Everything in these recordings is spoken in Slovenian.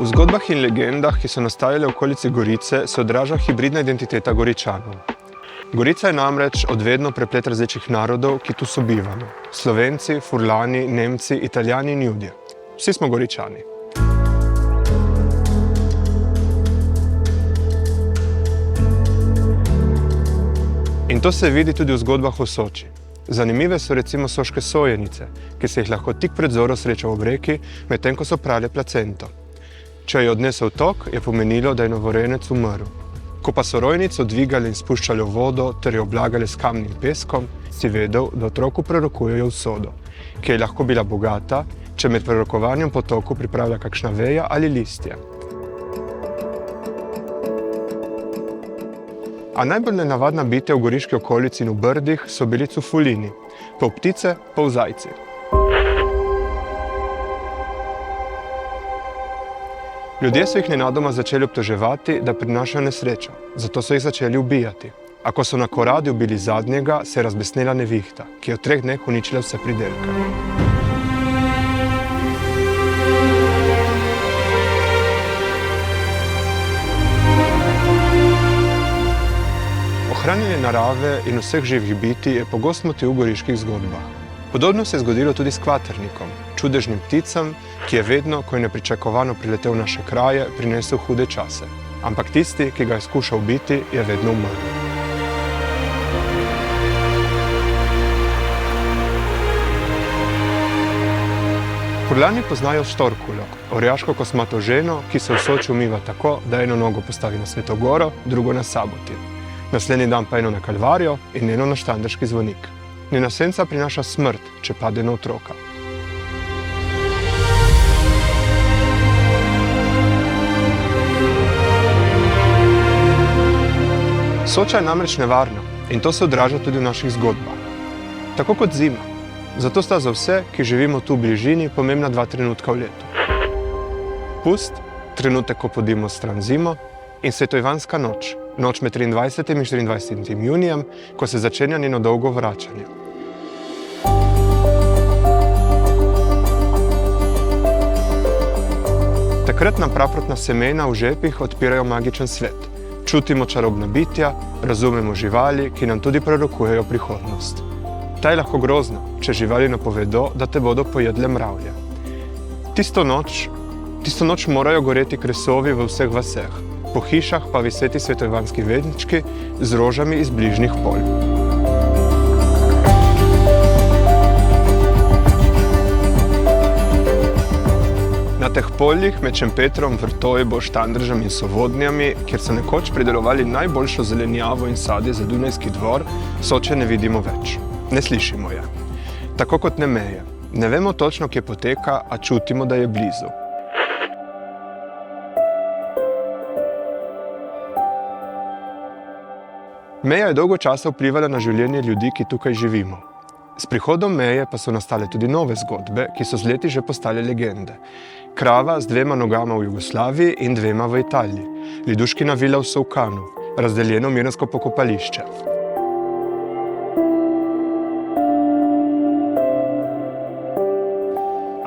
V zgodbah in legendah, ki so nastajale v okolici Gorice, se odraža hibridna identiteta Goričanov. Gorica je namreč od vedno preplet različnih narodov, ki tu sobivamo. Slovenci, Furlani, Nemci, Italijani in Judje. Vsi smo Goričani. In to se vidi tudi v zgodbah o Soči. Zanimive so recimo soške sojenice, ki se jih lahko tik pred zoro sreča ob reki, medtem ko so prale placento. Če je odnesel tok, je pomenilo, da je novorojenec umrl. Ko pa so rojnico dvigali in spuščali v vodo ter jo oblagali s kamnim peskom, si vedel, da otroku prerokujejo usodo, ki je lahko bila bogata, če med prerokovanjem po toku pripravlja kakšna veja ali listje. A najbolj nenavadna bitja v goriški okolici in v Brdih so bili cufulini, pol ptice, pol zajci. Ljudje so jih nenadoma začeli obtoževati, da prinašajo nesrečo, zato so jih začeli ubijati. A ko so na Koradi ubili zadnjega, se je razbesnela nevihta, ki je v 3 dneh uničila vse pridelke. Ohranjanje narave in vseh živih bitij je pogost motiv v goriških zgodbah. Podobno se je zgodilo tudi s kvaternikom, čudežnim pticam, ki je vedno, ko je nepričakovano priletel v naše kraje, prinesel hude čase. Ampak tisti, ki ga je skušal ubiti, je vedno umrl. Furlani poznajo štorkulo, orjaško kosmato ženo, ki se v Soči umiva tako, da eno nogo postavi na Sveto Goro, drugo na Saboti. Naslednji dan pa eno na Kalvarijo in eno na Štanderški zvonik. Njena senca prinaša smrt, če pade na otroka. Soča je namreč nevarna in to se odraža tudi v naših zgodbah. Tako kot zima. Zato sta za vse, ki živimo tu v bližini, pomembna 2 trenutka v letu. Pust, trenutek, ko podimo stran zimo, in svetoivanska noč, noč med 23. in 24. junijem, ko se začenja njeno dolgo vračanje. Takrat nam praprotna semena v žepih odpirajo magičen svet. Čutimo čarobna bitja, razumemo živali, ki nam tudi prorokujejo prihodnost. Ta je lahko grozna, če živali napovedo, da te bodo pojedle mravlje. Tisto noč morajo goreti kresovi v vseh vaseh, po hišah pa viseti svetoivanski venčki z rožami iz bližnjih polj. Na teh poljih med Šempetrom, Vrtojbo, Štandržem in Sovodnjami, kjer so nekoč pridelovali najboljšo zelenjavo in sadje za Dunajski dvor, Soče ne vidimo več. Ne slišimo je. Tako kot ne meje. Ne vemo točno, kje poteka, a čutimo, da je blizu. Meja je dolgo časa vplivala na življenje ljudi, ki tukaj živimo. S prihodom meje pa so nastale tudi nove zgodbe, ki so z leti že postale legende. Krava z 2 nogama v Jugoslaviji in 2 v Italiji. Liduškina vila v Solkanu, razdeljeno mirnsko pokopališče.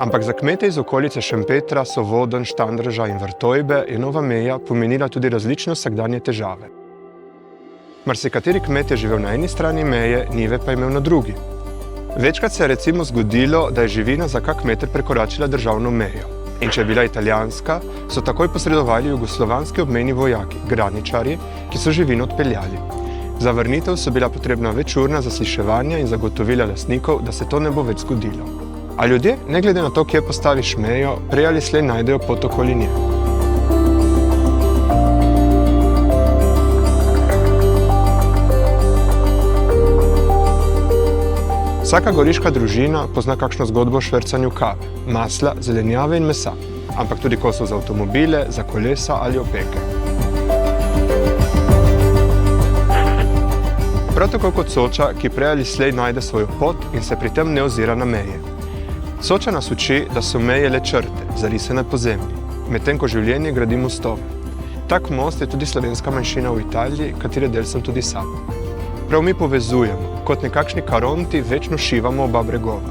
Ampak za kmete iz okolice Šempetra, Sovodenj, Štandrža in Vrtojbe je nova meja pomenila tudi različne vsakdanje težave. Marsikateri kmet je živel na eni strani meje, njive pa imel na drugi. Večkrat se je recimo zgodilo, da je živina za kak meter prekoračila državno mejo. In če je bila italijanska, so takoj posredovali jugoslovanski obmejni vojaki, graničarji, ki so živino odpeljali. Za vrnitev so bila potrebna večurna zasliševanja in zagotovila lastnikov, da se to ne bo več zgodilo. A ljudje, ne glede na to, kje postaviš mejo, prej ali slej najdejo pot okoli nje. Vsaka goriška družina pozna kakšno zgodbo o švercanju kave, masla, zelenjave in mesa, ampak tudi kosov za avtomobile, za kolesa ali opeke. Prav tako kot Soča, ki prej ali slej najde svojo pot in se pri tem ne ozira na meje. Soča nas uči, da so meje le črte, zarisane po zemlji, medtem ko življenje gradi mostove. Tak most je tudi slovenska manjšina v Italiji, katere del sem tudi sam. Prav mi povezujemo, kot nekakšni karonti večno šivamo oba bregova.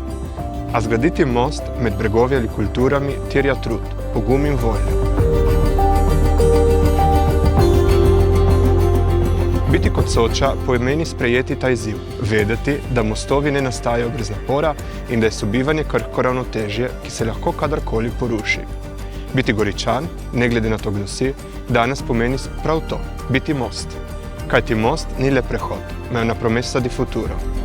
A zgraditi most med bregovi ali kulturami terja trud, pogum in voljo. Biti kot Soča pomeni sprejeti ta izziv, vedeti, da mostovi ne nastajajo brez napora in da je sobivanje krhko ravnotežje, ki se lahko kadarkoli poruši. Biti Goričan, ne glede na to, kdo si, danes pomeni prav to, biti most. Kajti most ni le prehod, ma è una promessa di futuro.